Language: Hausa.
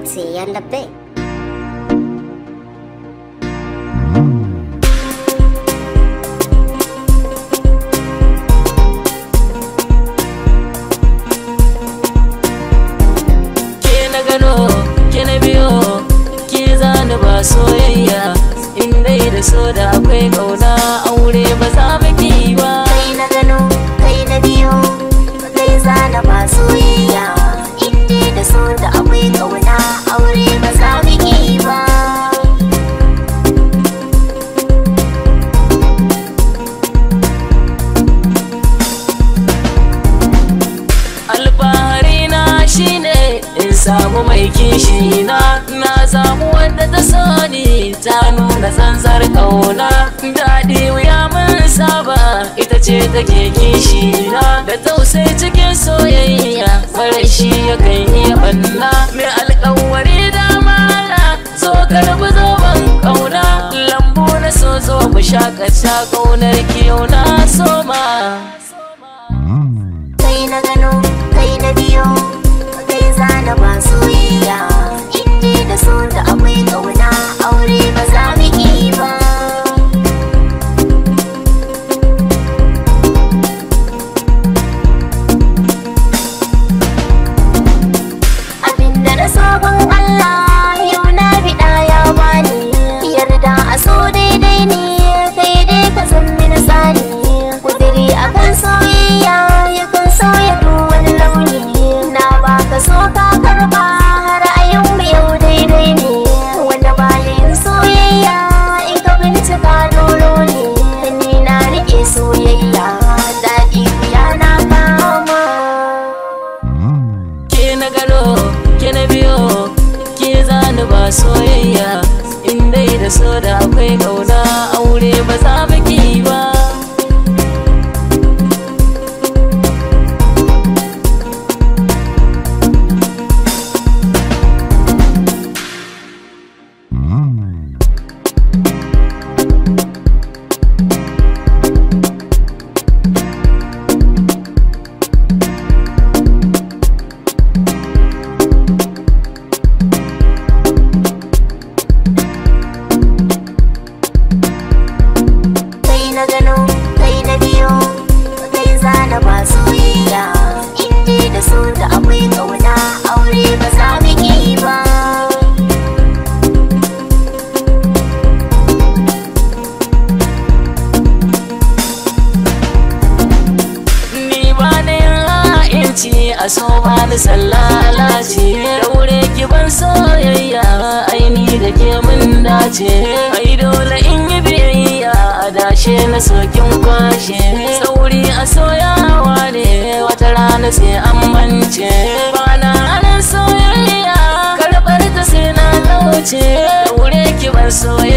T and the big. Kenagano, Kenabiyo, ki zani ba soyayya. In dai da so da akwai kauna, aure ba za mu ki ba. Kai na gano, kai na biyo, kai zana ba soyayya. In dai da so da akwai kauna, aure ba za mu ki ba. Alfahari na shine in samu mai kishi na samu wanda ta so ni, ta nuna tsantsar kauna. Daɗi wuya mun saba, ita ce take kishi na, da tausayi cikin soyayya, mara shi yakan iya banna. Mai alƙawari da mala, zo karbi zoben kauna, lambu na so zo mu shakata, kaunar ki yau na soma. Kai na gano, kai na biyo, kai zana ba soyayya. In dai da so da akwai kauna, aure ba za mu ki ba. Abinda na sabon Allah yau na biɗa ya bani, yarda a so daidai ne, kai dai ka san mini sani. Kudiri akan soyayya yakan sauya duk wani launi, na baka so ka karba, ra'ayin mu yau daidai ne. Wanda bayan soyayya in ka bincika dolo ne, ni na rike soyayya, daɗi wuya na kama. Kenagano, Kenabiyo, ki zani ba soyayya. In dai da so da akwai kauna, aure ba za mu ki ba. Kai na gano, kai na biyo, kai zana ba soyayya. In dai da so da akwai kauna, aure ba za mu ki ba. Ni ba na yin ha'inci, a so ba ni sallalaci. Daure ki ban soyayya, aini da ke mun dace. Ai dole in yi biyayya, a dashe na sokin kwashe. Sauri a soyawa ne, wata rana sai an mance. Bana anan soyayya, karɓar ta sai na lauce. Daure ki ban soyayya.